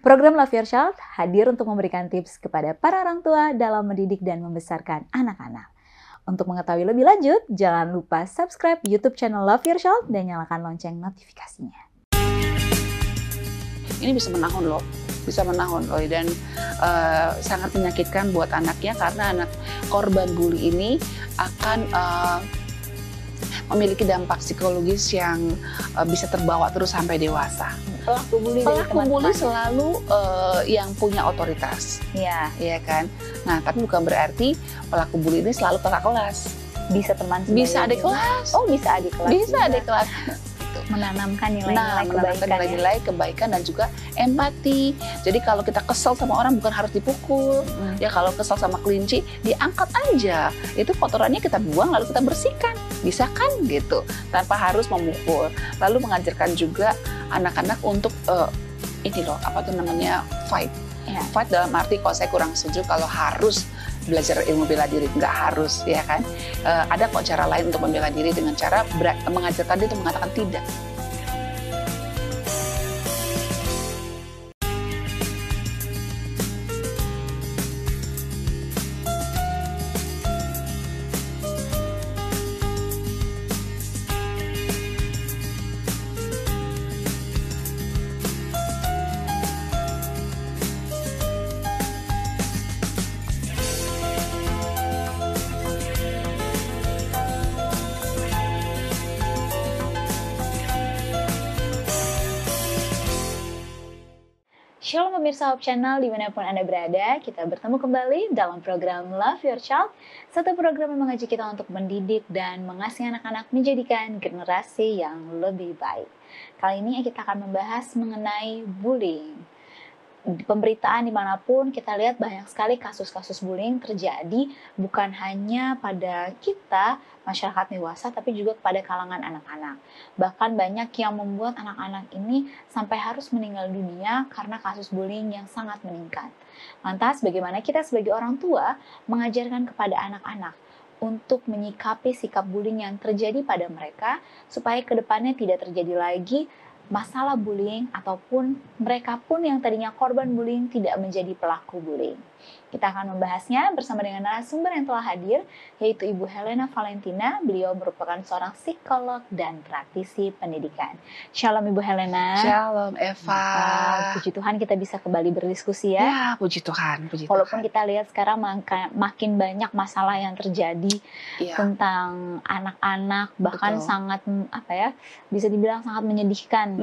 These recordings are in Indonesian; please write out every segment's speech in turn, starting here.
Program Love Your Child hadir untuk memberikan tips kepada para orang tua dalam mendidik dan membesarkan anak-anak. Untuk mengetahui lebih lanjut, jangan lupa subscribe YouTube channel Love Your Child dan nyalakan lonceng notifikasinya. Ini bisa menahun loh, dan sangat menyakitkan buat anaknya karena anak korban bully ini akan memiliki dampak psikologis yang bisa terbawa terus sampai dewasa. Pelaku bully selalu yang punya otoritas, ya kan. Nah, tapi bukan berarti pelaku bully ini selalu kakak kelas. Bisa teman sebaya. Bisa adik kelas. Oh, bisa adik kelas. Bisa adik kelas. Menanamkan nilai-nilai kebaikan dan juga empati. Jadi kalau kita kesel sama orang bukan harus dipukul. Ya kalau kesel sama kelinci diangkat aja. Itu kotorannya kita buang lalu kita bersihkan. Bisa kan gitu. Tanpa harus memukul. Lalu mengajarkan juga anak-anak untuk fight. Ya. Fight dalam arti kalau saya kurang setuju kalau harus belajar ilmu bela diri, nggak harus, ya kan? Ada kok cara lain untuk membela diri dengan cara mengajarkan dia untuk mengatakan tidak. Shalom pemirsa Hope Channel dimanapun Anda berada, kita bertemu kembali dalam program Love Your Child, satu program yang mengajak kita untuk mendidik dan mengasihi anak-anak menjadikan generasi yang lebih baik. Kali ini kita akan membahas mengenai bullying. Di pemberitaan dimanapun kita lihat banyak sekali kasus-kasus bullying terjadi bukan hanya pada kita, masyarakat dewasa, tapi juga kepada kalangan anak-anak. Bahkan banyak yang membuat anak-anak ini sampai harus meninggal dunia karena kasus bullying yang sangat meningkat. Lantas bagaimana kita sebagai orang tua mengajarkan kepada anak-anak untuk menyikapi sikap bullying yang terjadi pada mereka supaya kedepannya tidak terjadi lagi masalah bullying ataupun mereka pun yang tadinya korban bullying tidak menjadi pelaku bullying. Kita akan membahasnya bersama dengan narasumber yang telah hadir, yaitu Ibu Helena Valentina. Beliau merupakan seorang psikolog dan praktisi pendidikan. Shalom Ibu Helena. Shalom Eva. Puji Tuhan kita bisa kembali berdiskusi ya. Ya, puji Tuhan. Walaupun kita lihat sekarang makin banyak masalah yang terjadi tentang anak-anak, bahkan sangat bisa dibilang sangat menyedihkan.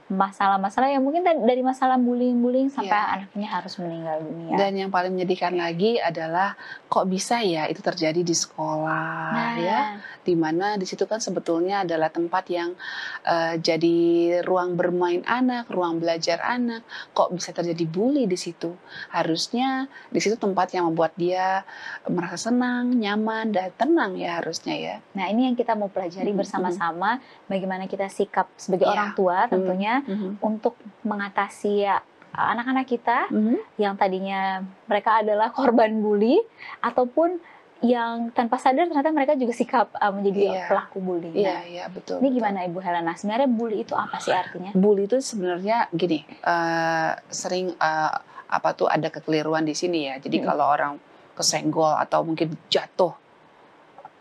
Masalah-masalah yang mungkin dari masalah bullying sampai anaknya harus meninggal dunia. Dan yang paling menyedihkan lagi adalah kok bisa ya itu terjadi di sekolah, dimana di situ kan sebetulnya adalah tempat yang jadi ruang bermain anak, ruang belajar anak. Kok bisa terjadi bully di situ? Harusnya di situ tempat yang membuat dia merasa senang, nyaman, dan tenang ya harusnya ya. Nah ini yang kita mau pelajari bersama-sama, bagaimana kita sikap sebagai orang tua tentunya untuk mengatasi anak-anak kita yang tadinya mereka adalah korban bully ataupun yang tanpa sadar ternyata mereka juga sikap menjadi pelaku bully. Iya, betul. Ini gimana Ibu Helena? Sebenarnya bully itu apa sih artinya? Bully itu sebenarnya gini, sering ada kekeliruan di sini ya. Jadi kalau orang kesenggol atau mungkin jatuh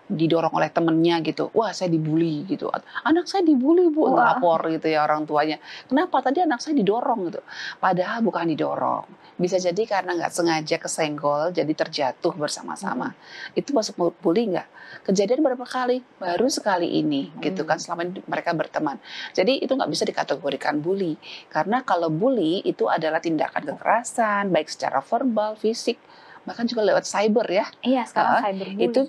didorong oleh temennya gitu, wah saya dibully gitu, anak saya dibully bu, lapor gitu ya orang tuanya, kenapa tadi anak saya didorong gitu, padahal bukan didorong, bisa jadi karena nggak sengaja kesenggol jadi terjatuh bersama-sama. Itu masuk bully nggak? Kejadian berapa kali? Baru sekali ini gitu kan, selama ini mereka berteman. Jadi itu nggak bisa dikategorikan bully, karena kalau bully itu adalah tindakan kekerasan baik secara verbal, fisik, bahkan juga lewat cyber ya. Iya, sekarang cyberbullying itu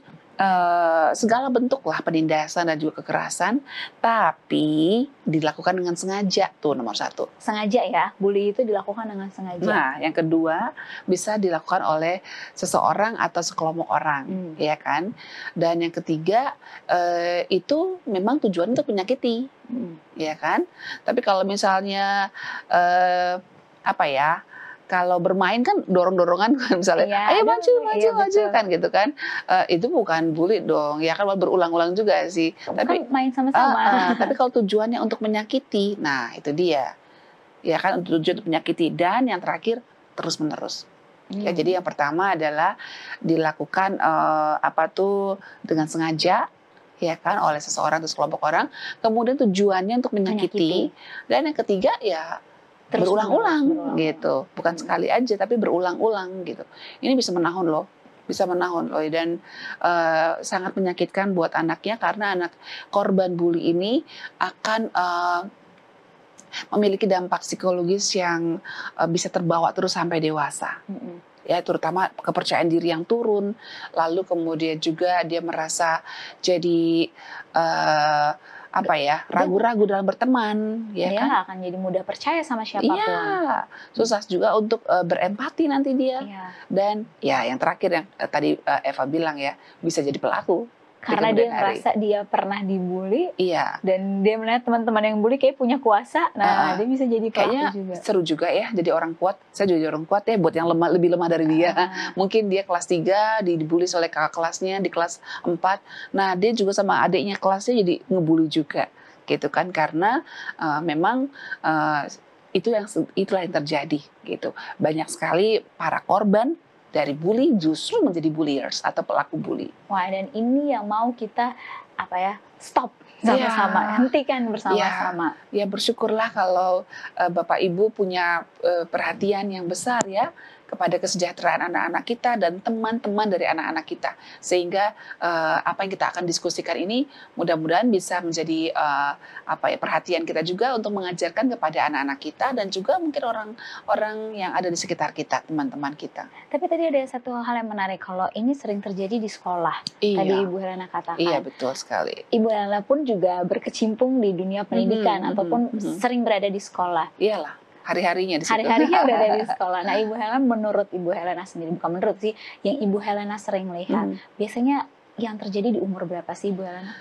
segala bentuk lah penindasan dan juga kekerasan, tapi dilakukan dengan sengaja, tuh nomor satu. Sengaja ya, bully itu dilakukan dengan sengaja. Nah, yang kedua bisa dilakukan oleh seseorang atau sekelompok orang, ya kan. Dan yang ketiga itu memang tujuan untuk menyakiti, ya kan. Tapi kalau misalnya kalau bermain kan dorong-dorongan misalnya, ayo maju kan gitu kan, itu bukan bully dong, ya kan berulang-ulang juga sih. Tapi main sama-sama. Tapi kalau tujuannya untuk menyakiti, nah itu dia. ya kan, untuk tujuan untuk menyakiti, dan yang terakhir terus menerus. Ya, jadi yang pertama adalah dilakukan dengan sengaja, ya kan, oleh seseorang atau sekelompok orang. Kemudian tujuannya untuk menyakiti. Dan yang ketiga ya Terus berulang-ulang gitu, bukan sekali aja tapi berulang-ulang gitu. Ini bisa menahun loh, dan sangat menyakitkan buat anaknya, karena anak korban bully ini akan memiliki dampak psikologis yang bisa terbawa terus sampai dewasa. Ya, terutama kepercayaan diri yang turun, lalu kemudian juga dia merasa jadi ragu-ragu dalam berteman, ya dia kan? nggak akan jadi mudah percaya sama siapapun. Iya, susah juga untuk berempati nanti dia. Dan ya yang terakhir yang tadi Eva bilang ya, bisa jadi pelaku. Karena dia ngerasa dia pernah dibully, iya, dan dia melihat teman-teman yang bully kayak punya kuasa, nah dia bisa jadi pelaku kayaknya juga. Seru juga ya jadi orang kuat. Saya jadi orang kuat ya buat yang lebih lemah dari dia. Mungkin dia kelas 3 dibully oleh kakak kelasnya di kelas 4. Nah, dia juga sama adiknya kelasnya jadi ngebully juga, gitu kan, karena memang itulah yang terjadi gitu. Banyak sekali para korban dari bully justru menjadi bulliers atau pelaku bully. Wah, dan ini yang mau kita stop sama-sama, hentikan bersama-sama. Ya, bersyukurlah kalau Bapak Ibu punya perhatian yang besar ya kepada kesejahteraan anak-anak kita dan teman-teman dari anak-anak kita, sehingga apa yang kita akan diskusikan ini mudah-mudahan bisa menjadi perhatian kita juga untuk mengajarkan kepada anak-anak kita dan juga mungkin orang-orang yang ada di sekitar kita, teman-teman kita. Tapi tadi ada satu hal yang menarik, kalau ini sering terjadi di sekolah. Iya. Tadi Ibu Helena katakan. Iya, betul sekali. Ibu Helena pun juga berkecimpung di dunia pendidikan ataupun sering berada di sekolah. Iyalah. Hari-harinya di situ. Hari-harinya berada di sekolah. Nah, Ibu Helena, menurut Ibu Helena sendiri, bukan menurut sih, yang Ibu Helena sering lihat, biasanya yang terjadi di umur berapa sih, Ibu Helena?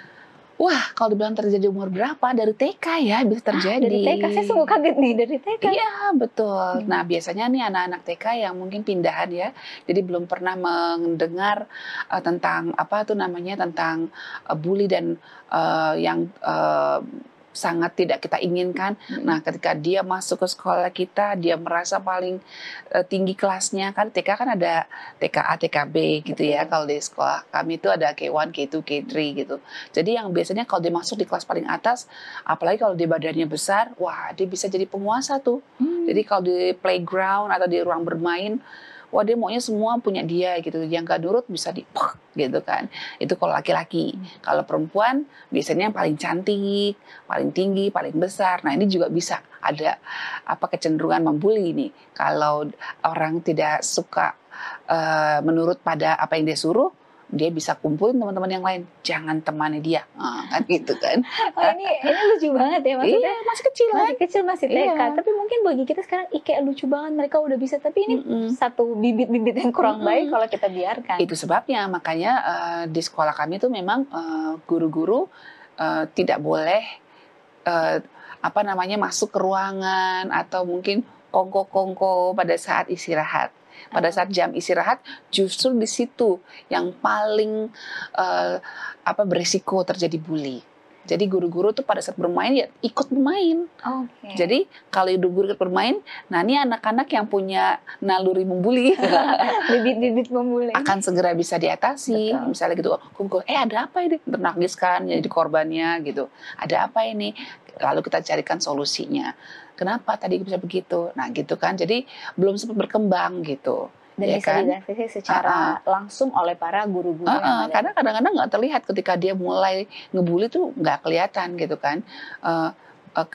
Wah, kalau dibilang terjadi umur berapa, dari TK ya bisa terjadi. Dari TK, saya sungguh kaget nih, dari TK. Iya, betul. Nah, biasanya nih anak-anak TK yang mungkin pindahan ya, jadi belum pernah mendengar tentang tentang bully dan yang sangat tidak kita inginkan. Nah, ketika dia masuk ke sekolah kita, dia merasa paling tinggi kelasnya, kan TK kan ada TKA, TKB gitu ya. Kalau di sekolah kami itu ada K1, K2, K3 gitu. Jadi yang biasanya kalau dia masuk di kelas paling atas, apalagi kalau dia badannya besar, wah dia bisa jadi penguasa tuh. Jadi kalau di playground atau di ruang bermain, wah dia maunya semua punya dia gitu, yang gak nurut bisa gitu kan. Itu kalau laki-laki. Kalau perempuan biasanya yang paling cantik, paling tinggi, paling besar. Nah, ini juga bisa ada kecenderungan membuli nih. Kalau orang tidak suka menurut pada apa yang dia suruh, dia bisa kumpulin teman-teman yang lain, jangan temani dia, kan gitu kan. Oh, ini lucu banget ya, maksudnya. Iya, masih kecil, masih TK. Iya. Tapi mungkin bagi kita sekarang kayak lucu banget, mereka udah bisa. Tapi ini satu bibit-bibit yang kurang baik kalau kita biarkan. Itu sebabnya, makanya di sekolah kami tuh memang guru-guru tidak boleh masuk ke ruangan atau mungkin kongko-kongko pada saat istirahat. Pada saat jam istirahat, justru di situ yang paling beresiko terjadi bully. Jadi guru-guru tuh pada saat bermain ya ikut bermain. Okay. Jadi kalau guru ikut bermain, nah ini anak-anak yang punya naluri membuli, bibit-bibit membuli, akan segera bisa diatasi. Betul. Misalnya gitu, kumpul, ada apa ini? Bernangis kan, jadi korbannya gitu. Ada apa ini? Lalu kita carikan solusinya. Kenapa tadi bisa begitu? Nah gitu kan, jadi belum sempat berkembang gitu. Dan ya bisa kan? dideteksi secara langsung oleh para guru-guru yang ada. Karena kadang-kadang nggak terlihat ketika dia mulai ngebully tuh nggak kelihatan gitu kan.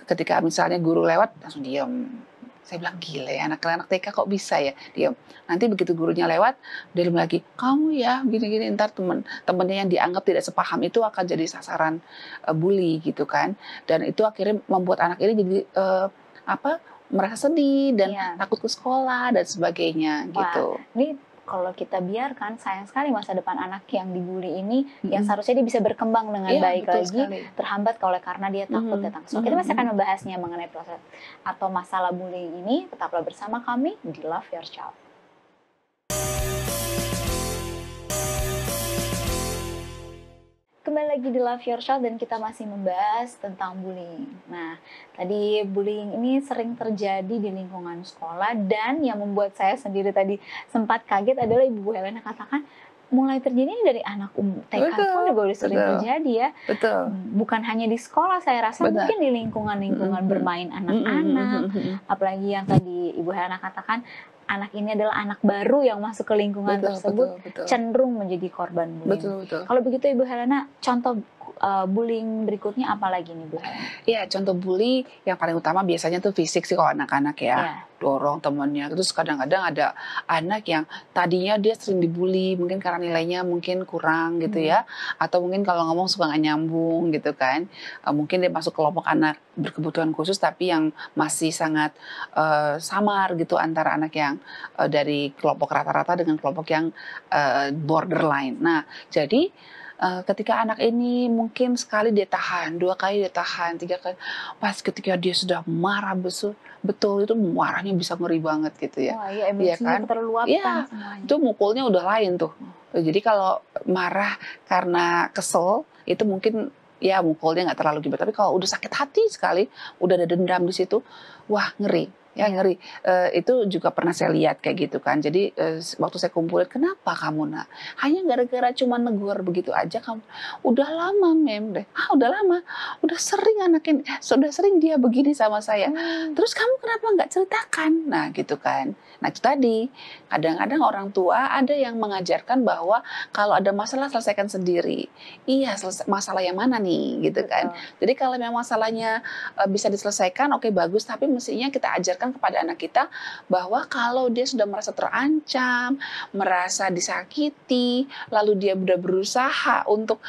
Ketika misalnya guru lewat langsung diam. Saya bilang gila ya, anak-anak TK kok bisa ya diam. Nanti begitu gurunya lewat, dia bilang lagi, kamu ya gini-gini, ntar temennya yang dianggap tidak sepaham itu akan jadi sasaran bully gitu kan. Dan itu akhirnya membuat anak ini jadi merasa sedih dan takut ke sekolah dan sebagainya. Wah, gitu. Ini kalau kita biarkan, sayang sekali masa depan anak yang dibully ini yang seharusnya dia bisa berkembang dengan baik lagi sekali. Terhambat karena dia takut datang ke sekolah. Kita masih akan membahasnya mengenai proses atau masalah bullying ini. Tetaplah bersama kami di Love Your Child. Kembali lagi di Love Your Child dan kita masih membahas tentang bullying. Nah, tadi bullying ini sering terjadi di lingkungan sekolah dan yang membuat saya sendiri tadi sempat kaget adalah Ibu Helena katakan mulai terjadi dari anak TK pun juga udah sering terjadi ya. Betul. Bukan hanya di sekolah, saya rasa mungkin di lingkungan-lingkungan bermain anak-anak. Apalagi yang tadi Ibu Helena katakan, anak ini adalah anak baru yang masuk ke lingkungan tersebut, cenderung menjadi korban bullying. Kalau begitu Ibu Helena, contoh bullying berikutnya apa lagi nih Bu Helena? Iya, contoh bully yang paling utama biasanya tuh fisik sih kalau anak-anak ya. Dorong temannya. Terus kadang-kadang ada anak yang tadinya dia sering dibully, mungkin karena nilainya mungkin kurang gitu ya. Atau mungkin kalau ngomong suka nggak nyambung gitu kan. Mungkin dia masuk kelompok anak berkebutuhan khusus tapi yang masih sangat samar gitu antara anak yang dari kelompok rata-rata dengan kelompok yang borderline. Nah, jadi ketika anak ini mungkin sekali dia tahan, 2 kali dia tahan, 3 kali, pas ketika dia sudah marah betul itu marahnya bisa ngeri banget gitu ya. Wah, ya emosinya terluapkan semuanya. Itu mukulnya udah lain tuh. Jadi kalau marah karena kesel itu mungkin ya mukulnya nggak terlalu gimana. Tapi kalau udah sakit hati sekali, udah ada dendam di situ, wah ngeri. Ya ngeri. Itu juga pernah saya lihat kayak gitu kan. Jadi waktu saya kumpulin, kenapa kamu nak? Hanya gara-gara cuma negur begitu aja kamu. Udah lama deh. Udah lama. Udah sering anaknya, sudah sering dia begini sama saya. Terus kamu kenapa nggak ceritakan? Nah gitu kan. Nah itu tadi. Kadang-kadang orang tua ada yang mengajarkan bahwa kalau ada masalah selesaikan sendiri. Iya, masalah yang mana nih gitu kan. Jadi kalau memang masalahnya bisa diselesaikan, oke bagus. Tapi mestinya kita ajarkan kepada anak kita bahwa kalau dia sudah merasa terancam, merasa disakiti, lalu dia sudah berusaha untuk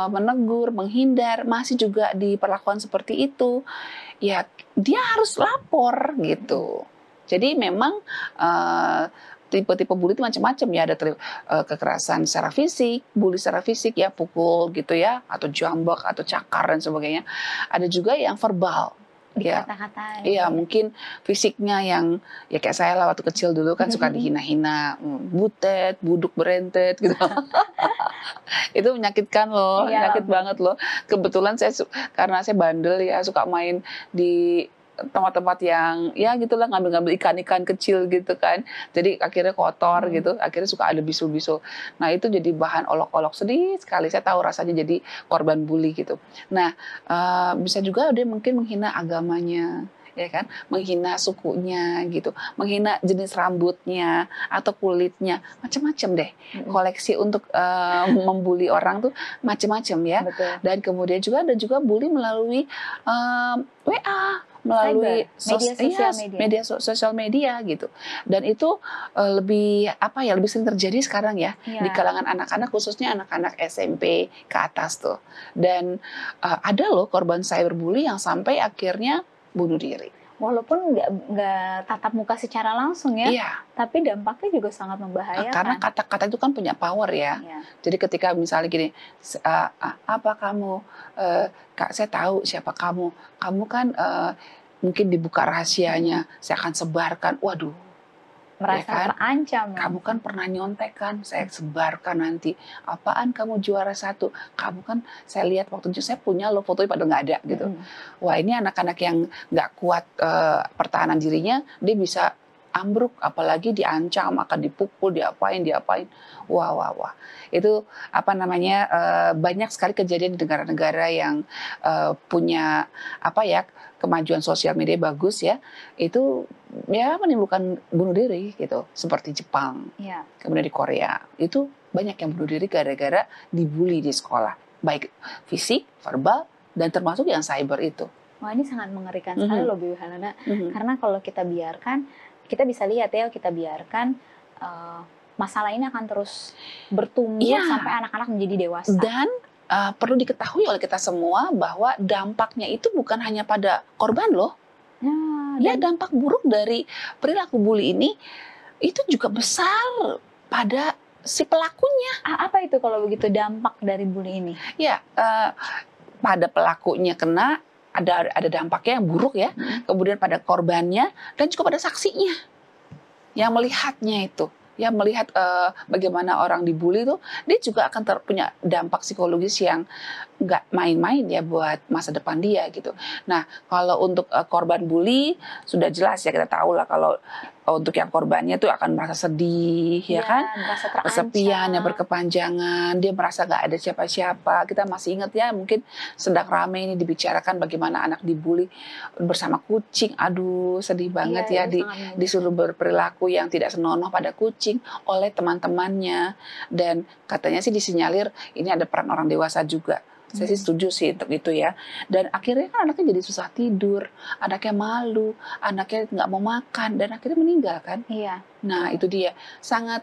menegur, menghindar, masih juga diperlakukan seperti itu, ya dia harus lapor gitu. Jadi memang tipe-tipe bully itu macam-macam ya, ada kekerasan secara fisik, bully secara fisik ya, pukul gitu ya, atau jambak atau cakar dan sebagainya. Ada juga yang verbal. Dikata-katain. Iya, mungkin fisiknya yang ya kayak saya lah waktu kecil dulu kan suka dihina-hina, butet, buduk berentet gitu. Itu menyakitkan loh, menyakit banget loh. Kebetulan karena saya bandel ya, suka main di tempat-tempat yang ya gitulah, ngambil-ngambil ikan-ikan kecil gitu kan. Jadi akhirnya kotor gitu, akhirnya suka ada bisul-bisul. Nah itu jadi bahan olok-olok, sedih sekali. Saya tahu rasanya jadi korban bully gitu. Nah bisa juga dia mungkin menghina agamanya, ya kan, menghina sukunya gitu, menghina jenis rambutnya atau kulitnya, macam-macam deh. Koleksi untuk membuli orang tuh macam-macam ya. Betul. Dan kemudian juga ada juga bully melalui WA, melalui media sosial media gitu. Dan itu lebih lebih sering terjadi sekarang ya di kalangan anak-anak, khususnya anak-anak SMP ke atas tuh. Dan ada loh korban cyberbully yang sampai akhirnya bunuh diri. Walaupun nggak tatap muka secara langsung ya, tapi dampaknya juga sangat membahayakan. Karena kata-kata itu kan punya power ya. Jadi ketika misalnya gini, apa kamu, Kak saya tahu siapa kamu kan mungkin dibuka rahasianya, saya akan sebarkan, waduh. Merasa terancam. Kamu kan pernah nyontek kan, saya sebarkan nanti. Apaan kamu juara 1? Kamu kan saya lihat waktu itu saya punya loh fotonya padahal nggak ada gitu. Wah ini anak-anak yang nggak kuat pertahanan dirinya, dia bisa ambruk, apalagi diancam akan dipukul, diapain. Wah. Itu banyak sekali kejadian di negara-negara yang punya kemajuan sosial media bagus ya, itu ya menimbulkan bunuh diri gitu, seperti Jepang, kemudian di Korea itu banyak yang bunuh diri gara-gara dibully di sekolah, baik fisik, verbal, dan termasuk yang cyber itu. Wah ini sangat mengerikan sekali loh Bu Helena, karena kalau kita biarkan, kita bisa lihat ya, kita biarkan masalah ini akan terus bertumbuh sampai anak-anak menjadi dewasa. Dan perlu diketahui oleh kita semua bahwa dampaknya itu bukan hanya pada korban loh. Ya dampak buruk dari perilaku bully ini itu juga besar pada si pelakunya. Apa itu kalau begitu dampak dari bully ini? Ya pada pelakunya kena, ada dampaknya yang buruk ya. Kemudian pada korbannya dan juga pada saksinya yang melihatnya itu. ya melihat bagaimana orang dibully tuh, dia juga akan punya dampak psikologis yang nggak main-main ya buat masa depan dia gitu. Nah, kalau untuk korban bully sudah jelas ya, kita tahu lah kalau untuk yang korbannya tuh akan merasa sedih ya kan, merasa terancam, kesepian yang berkepanjangan, dia merasa nggak ada siapa-siapa. Kita masih ingat ya, mungkin sedang ramai ini dibicarakan bagaimana anak dibully bersama kucing. Aduh, sedih banget ya, disuruh berperilaku yang tidak senonoh pada kucing oleh teman-temannya, dan katanya sih disinyalir ini ada peran orang dewasa juga. Saya sih setuju sih untuk itu ya. Dan akhirnya kan anaknya jadi susah tidur, anaknya malu, anaknya nggak mau makan, dan akhirnya meninggal kan. Iya. Nah itu dia, sangat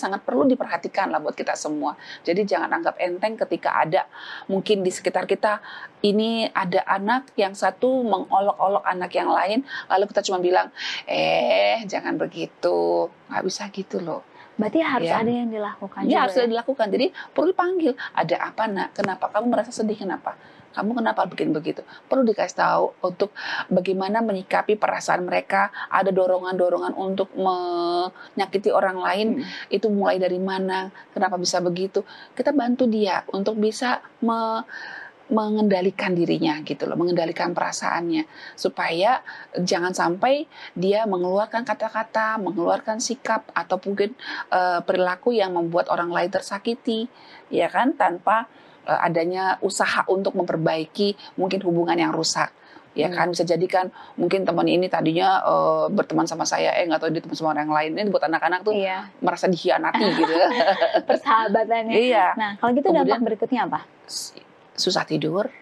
sangat perlu diperhatikan lah buat kita semua. Jadi jangan anggap enteng ketika ada mungkin di sekitar kita ini ada anak yang satu mengolok-olok anak yang lain, lalu kita cuma bilang, jangan begitu, nggak bisa gitu loh. Berarti harus ada yang dilakukan juga. Ya, harus dilakukan. Jadi perlu dipanggil. Ada apa nak? Kenapa kamu merasa sedih? Kenapa? Kamu kenapa bikin begitu? Perlu dikasih tahu untuk bagaimana menyikapi perasaan mereka. Ada dorongan-dorongan untuk menyakiti orang lain. Itu mulai dari mana? Kenapa bisa begitu? Kita bantu dia untuk bisa mengendalikan dirinya gitu loh, mengendalikan perasaannya, supaya jangan sampai dia mengeluarkan kata-kata, mengeluarkan sikap atau mungkin perilaku yang membuat orang lain tersakiti, ya kan, tanpa adanya usaha untuk memperbaiki mungkin hubungan yang rusak. Ya kan, bisa jadi kan mungkin teman ini tadinya berteman sama saya, nggak tahu dia teman sama orang lain. Ini buat anak-anak tuh merasa dikhianati gitu. Persahabatannya. Iya. Nah, kalau gitu dampak berikutnya apa? Susah tidur,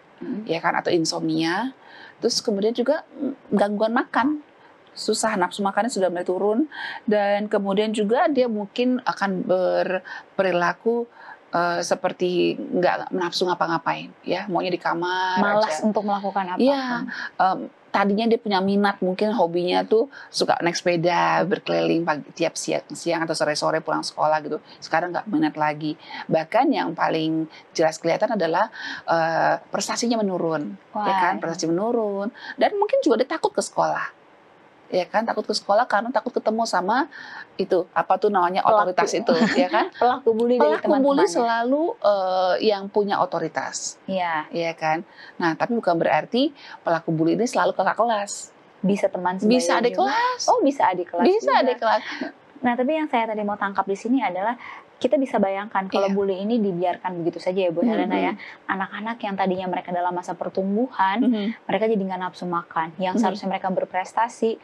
ya kan, atau insomnia. Terus kemudian juga gangguan makan, susah, nafsu makannya sudah mulai turun, dan kemudian juga dia mungkin akan berperilaku seperti nggak nafsu ngapa-ngapain, ya, maunya di kamar, malas aja untuk melakukan apa-apa. Iya, tadinya dia punya minat, mungkin hobinya tuh suka naik sepeda, berkeliling pagi, tiap siang atau sore-sore pulang sekolah gitu. Sekarang nggak minat lagi. Bahkan yang paling jelas kelihatan adalah prestasinya menurun, ya kan? Prestasi menurun, dan mungkin juga dia takut ke sekolah. Ya kan, takut ke sekolah karena takut ketemu sama itu, apa tuh namanya, otoritas itu, ya kan? Pelaku bully dari teman-temannya. Pelaku bully selalu yang punya otoritas. Iya. Iya kan? Nah, tapi bukan berarti pelaku bully ini selalu kakak kelas. Bisa teman sebaya bisa adik juga. Kelas. Oh, bisa adik kelas. Bisa juga. Adik kelas. Nah, tapi yang saya tadi mau tangkap di sini adalah kita bisa bayangkan kalau bully ini dibiarkan begitu saja ya Bu Helena ya. Anak-anak yang tadinya mereka dalam masa pertumbuhan, mereka jadi nggak nafsu makan. Yang seharusnya mereka berprestasi,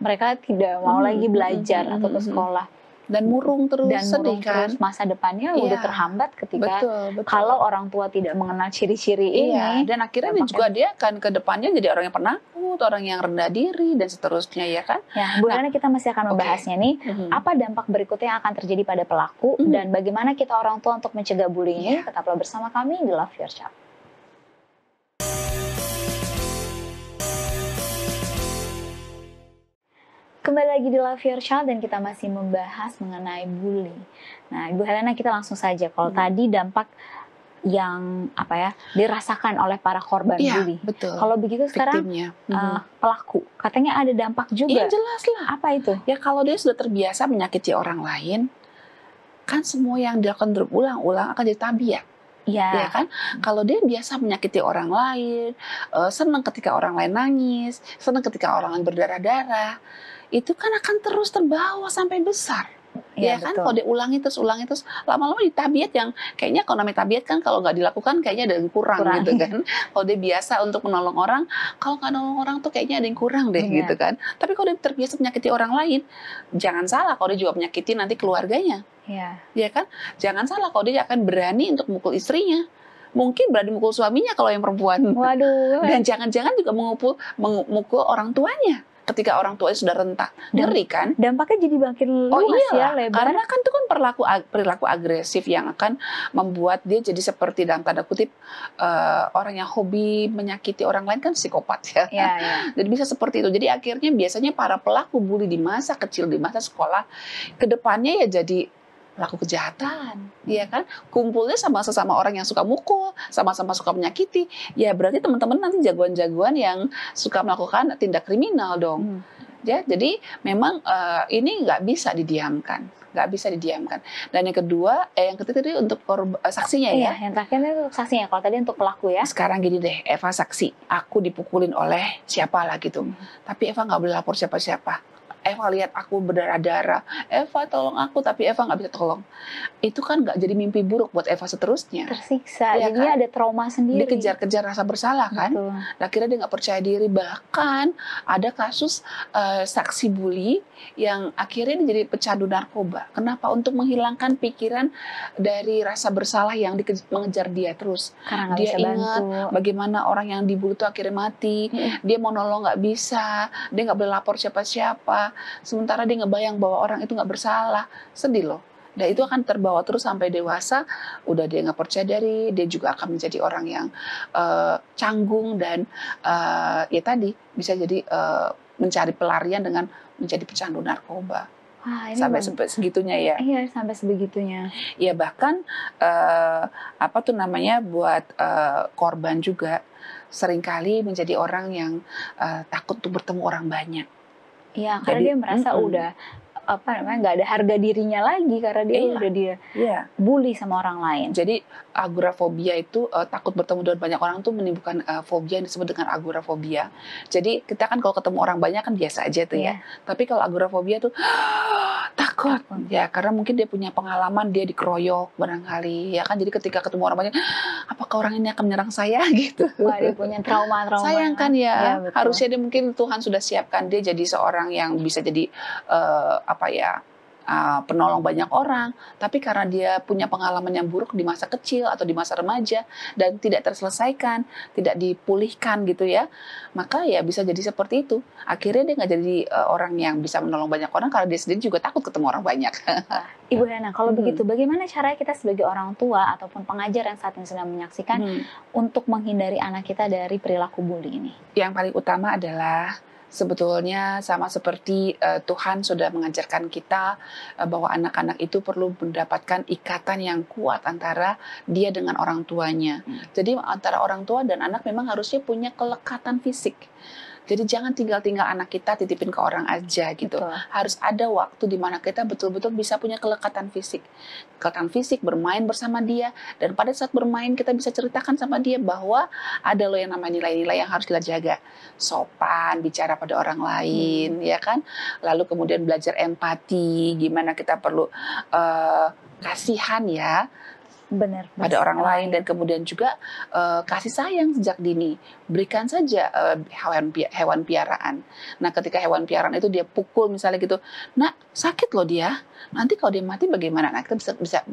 mereka tidak mau lagi belajar atau ke sekolah. Dan murung terus, sedih kan? Terus masa depannya udah terhambat ketika betul. kalau orang tua tidak mengenal ciri-ciri ini. Dan akhirnya juga dia kan ke depannya jadi orang yang penakut, orang yang rendah diri, dan seterusnya, ya kan? Ya, Bu Helena, kita masih akan membahasnya nih. Apa dampak berikutnya yang akan terjadi pada pelaku dan bagaimana kita orang tua untuk mencegah bullying ini? Tetaplah bersama kami di Love Your Child. Kembali lagi di Love Your Child dan kita masih membahas mengenai bully. Nah, Ibu Helena, kita langsung saja. Kalau tadi dampak yang dirasakan oleh para korban bully. Betul. Kalau begitu sekarang pelaku, katanya ada dampak juga. Iya, jelas lah. Apa itu? Ya, kalau dia sudah terbiasa menyakiti orang lain, kan semua yang dilakukan berulang-ulang akan jadi tabiat. Ya kan? Kalau dia biasa menyakiti orang lain, senang ketika orang lain nangis, senang ketika orang lain berdarah-darah, itu kan akan terus terbawa sampai besar. Ya kan, kalau diulangi terus, lama-lama di tabiat yang kayaknya, kalau namanya tabiat kan kalau nggak dilakukan kayaknya ada yang kurang. Gitu kan. Kalau dia biasa untuk menolong orang, kalau nggak nolong orang tuh kayaknya ada yang kurang deh gitu kan. Tapi kalau dia terbiasa menyakiti orang lain, jangan salah kalau dia juga menyakiti nanti keluarganya. Ya kan, jangan salah kalau dia akan berani untuk mukul istrinya. Mungkin berani mukul suaminya kalau yang perempuan. Waduh. Dan jangan-jangan juga memukul orang tuanya. Ketika orang tuanya sudah rentak, ngeri kan? Dampaknya jadi makin luas lebar. Karena kan itu kan perilaku agresif yang akan membuat dia jadi seperti, dalam tanda kutip, orang yang hobi menyakiti orang lain, kan psikopat ya. Jadi bisa seperti itu. Jadi akhirnya biasanya para pelaku bully di masa kecil, di masa sekolah, kedepannya ya jadi pelaku kejahatan, ya kan? Kumpulnya sama sesama orang yang suka mukul, sama-sama suka menyakiti. Ya berarti teman-teman nanti jagoan-jagoan yang suka melakukan tindak kriminal dong. Ya, jadi memang ini nggak bisa didiamkan, nggak bisa didiamkan. Dan yang kedua, yang ketiga tadi untuk saksinya Iya, ya. yang terakhir itu saksinya. Kalau tadi untuk pelaku ya. Sekarang gini deh, Eva saksi, aku dipukulin oleh siapa lah gitu. Tapi Eva nggak boleh lapor siapa-siapa. Eva lihat aku berdarah-darah, Eva tolong aku, tapi Eva nggak bisa tolong. Itu kan nggak jadi mimpi buruk buat Eva seterusnya. Tersiksa, Iya jadinya kan? ada trauma sendiri. Dikejar-kejar rasa bersalah kan. Betul. Akhirnya dia nggak percaya diri. Bahkan ada kasus saksi bully yang akhirnya dia jadi pecandu narkoba. Kenapa? Untuk menghilangkan pikiran dari rasa bersalah yang mengejar dia terus. Karena nggak Dia bisa ingat bantu. bagaimana orang yang dibully itu akhirnya mati. Dia mau nolong nggak bisa. Dia nggak boleh lapor siapa-siapa. Sementara dia ngebayang bahwa orang itu nggak bersalah. Sedih loh. Dan itu akan terbawa terus sampai dewasa. Udah dia nggak percaya diri, dia juga akan menjadi orang yang canggung dan ya tadi bisa jadi mencari pelarian dengan menjadi pecandu narkoba. Wah, ini Sampai segitunya ya. Iya, sampai sebegitunya. Ya bahkan apa tuh namanya buat korban juga seringkali menjadi orang yang takut untuk bertemu orang banyak. Iya, karena Jadi, dia merasa udah nggak ada harga dirinya lagi karena dia Iya. udah dia Iya. bully sama orang lain. Jadi agorafobia itu takut bertemu dengan banyak orang tuh menimbulkan fobia yang disebut dengan agorafobia. Jadi kita kan kalau ketemu orang banyak kan biasa aja tuh ya. Tapi kalau agorafobia tuh takut ya, karena mungkin dia punya pengalaman dia dikeroyok barangkali ya kan. Jadi ketika ketemu orang banyak, apakah orang ini akan menyerang saya gitu. Wah, dia punya trauma-trauma. Sayang kan ya. Betul. Harusnya dia mungkin Tuhan sudah siapkan dia jadi seorang yang bisa jadi penolong banyak orang, tapi karena dia punya pengalaman yang buruk di masa kecil atau di masa remaja dan tidak terselesaikan, tidak dipulihkan gitu ya, maka ya bisa jadi seperti itu. Akhirnya dia nggak jadi orang yang bisa menolong banyak orang karena dia sendiri juga takut ketemu orang banyak. Ibu Hana, kalau begitu bagaimana caranya kita sebagai orang tua ataupun pengajar yang saat ini sedang menyaksikan untuk menghindari anak kita dari perilaku bully ini? Yang paling utama adalah sebetulnya sama seperti Tuhan sudah mengajarkan kita bahwa anak-anak itu perlu mendapatkan ikatan yang kuat antara dia dengan orang tuanya. Jadi antara orang tua dan anak memang harusnya punya kelekatan fisik. Jadi jangan tinggal-tinggal anak kita titipin ke orang aja gitu. Betul. Harus ada waktu di mana kita betul-betul bisa punya kelekatan fisik. Kelekatan fisik, bermain bersama dia. Dan pada saat bermain kita bisa ceritakan sama dia bahwa ada loh yang namanya nilai-nilai yang harus kita jaga. Sopan, bicara pada orang lain, ya kan? Lalu kemudian belajar empati, gimana kita perlu kasihan ya. Benar, pada orang lain, dan kemudian juga kasih sayang sejak dini. Berikan saja hewan piaraan. Nah, ketika hewan piaraan itu dia pukul misalnya gitu, nak sakit loh dia. Nanti kalau dia mati bagaimana? Nah, kita bisa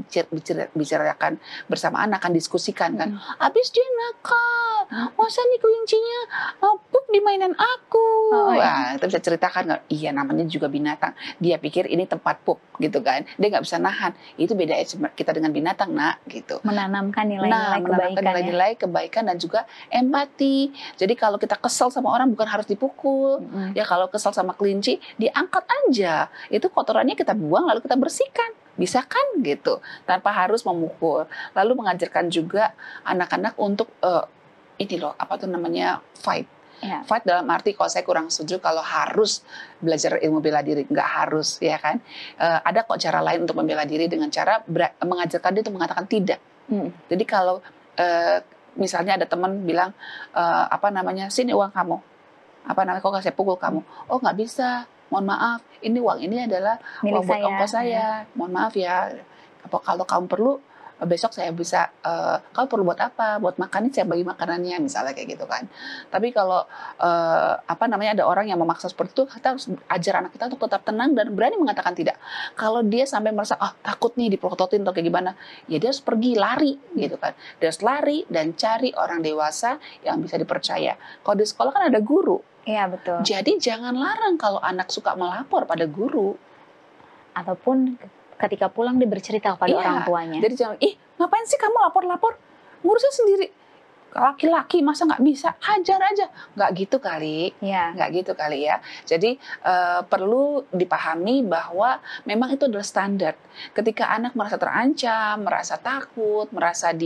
bicarakan bersama anak, kan diskusikan kan. Habis dia nakal, masa nih kelincinya pup di mainan aku. Nah, kita bisa ceritakan, iya namanya juga binatang. Dia pikir ini tempat pup gitu kan. Dia nggak bisa nahan. Itu beda kita dengan binatang, nak gitu. Menanamkan nilai-nilai kebaikan, nilai-nilai kebaikan dan juga empati. Jadi kalau kita kesel sama orang bukan harus dipukul. Ya kalau kesel sama kelinci diangkat aja. Itu kotorannya kita buang lalu kita bersihkan. Bisa kan gitu. Tanpa harus memukul. Lalu mengajarkan juga anak-anak untuk ini loh, apa tuh namanya, fight. Ya. Fight dalam arti kalau saya kurang setuju kalau harus belajar ilmu bela diri, nggak harus ya kan. Ada kok cara lain untuk membela diri dengan cara mengajarkan dia untuk mengatakan tidak. Jadi kalau misalnya ada teman bilang sini uang kamu, kok saya pukul kamu, oh nggak bisa, mohon maaf, ini uang ini adalah uang buat ongkos saya, mohon maaf ya, kalau kamu perlu besok saya bisa, kamu perlu buat apa? Buat makan, saya bagi makanannya, misalnya kayak gitu kan. Tapi kalau ada orang yang memaksa seperti itu, kita harus ajar anak kita untuk tetap tenang dan berani mengatakan tidak. Kalau dia sampai merasa takut nih diprototin atau kayak gimana, ya dia harus pergi lari gitu kan. Dia harus lari dan cari orang dewasa yang bisa dipercaya. Kalau di sekolah kan ada guru. Iya, betul. Jadi jangan larang kalau anak suka melapor pada guru. Ataupun ketika pulang dia bercerita kepada orang tuanya. Jadi jangan, ngapain sih kamu lapor-lapor? Ngurusnya sendiri. Laki-laki masa nggak bisa? Hajar aja. Nggak gitu kali. Ya. Nggak gitu kali ya. Jadi perlu dipahami bahwa memang itu adalah standar. Ketika anak merasa terancam, merasa takut, merasa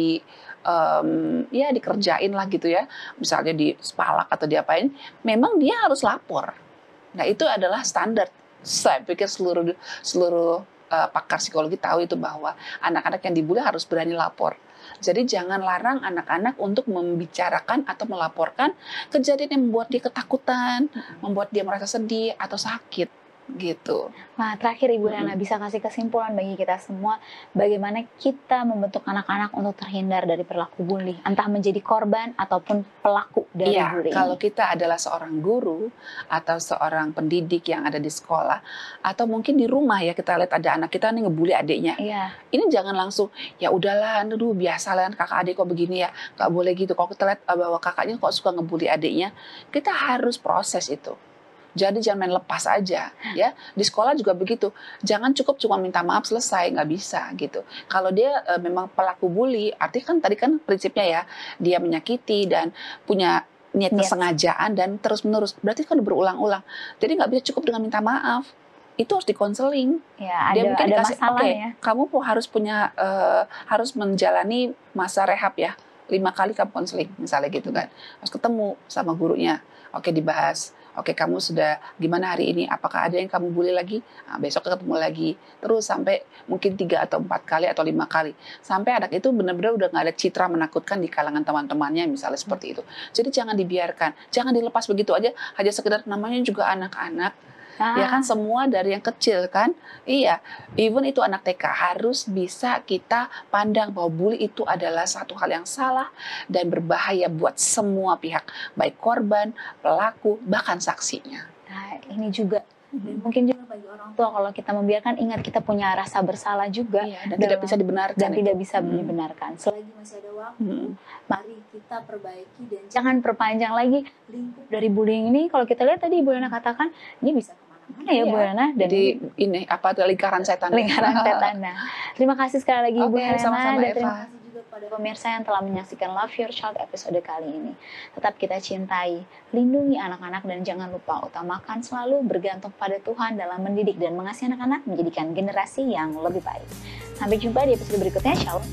dikerjain lah gitu ya. Misalnya di sepalak atau diapain, memang dia harus lapor. Nah, itu adalah standar. Saya pikir seluruh pakar psikologi tahu itu, bahwa anak-anak yang dibully harus berani lapor. Jadi jangan larang anak-anak untuk membicarakan atau melaporkan kejadian yang membuat dia ketakutan, membuat dia merasa sedih atau sakit gitu. Nah, terakhir Ibu Nana bisa kasih kesimpulan bagi kita semua bagaimana kita membentuk anak-anak untuk terhindar dari perilaku bully, entah menjadi korban ataupun pelaku dari Iya, bully. kalau kita adalah seorang guru atau seorang pendidik yang ada di sekolah atau mungkin di rumah ya, kita lihat ada anak kita nih ngebully adiknya. Iya. Ini jangan langsung ya udahlah, aduh biasa lah kakak adik kok begini ya, nggak boleh gitu. Kalau kita lihat bahwa kakaknya kok suka ngebully adiknya, kita harus proses itu. Jadi jangan main lepas aja ya. Di sekolah juga begitu. Jangan cukup cuma minta maaf selesai, nggak bisa gitu. Kalau dia memang pelaku bully, artinya kan tadi kan prinsipnya ya, dia menyakiti dan punya niat kesengajaan dan terus-menerus. Berarti kan berulang-ulang. Jadi nggak bisa cukup dengan minta maaf. Itu harus dikonseling. Ya, Dia mungkin ada dikasih, masalah oke, ya. kamu harus punya harus menjalani masa rehab ya. 5 kali kamu konseling misalnya gitu kan. Harus ketemu sama gurunya. Oke, dibahas. Oke, kamu sudah gimana hari ini? Apakah ada yang kamu bully lagi? Nah, besok ketemu lagi. Terus sampai mungkin 3 atau 4 kali atau 5 kali. Sampai anak itu benar-benar udah nggak ada citra menakutkan di kalangan teman-temannya misalnya seperti itu. Jadi jangan dibiarkan. Jangan dilepas begitu aja. Hanya sekedar namanya juga anak-anak. Ya kan, semua dari yang kecil kan. Iya, even itu anak TK harus bisa kita pandang bahwa bully itu adalah satu hal yang salah dan berbahaya buat semua pihak, baik korban, pelaku, bahkan saksinya. Nah, ini juga mungkin juga bagi orang tua, kalau kita membiarkan, ingat kita punya rasa bersalah juga, dan tidak bisa dibenarkan. Dan tidak bisa dibenarkan. Selagi masih ada waktu, mari kita perbaiki dan jangan perpanjang lagi lingkup dari bullying ini. Kalau kita lihat tadi Ibu Nana katakan, ini bisa kemana-mana ya Bu Nana. Jadi ini apa, lingkaran setan. Lingkaran setan. Nah, terima kasih sekali lagi Ibu Nana, sama-sama, dan Eva. terima kasih juga kepada pemirsa yang telah menyaksikan Love Your Child episode kali ini. Tetap kita cintai, lindungi anak-anak, dan jangan lupa utamakan selalu bergantung pada Tuhan dalam mendidik dan mengasihi anak-anak menjadikan generasi yang lebih baik. Sampai jumpa di episode berikutnya. Shalom.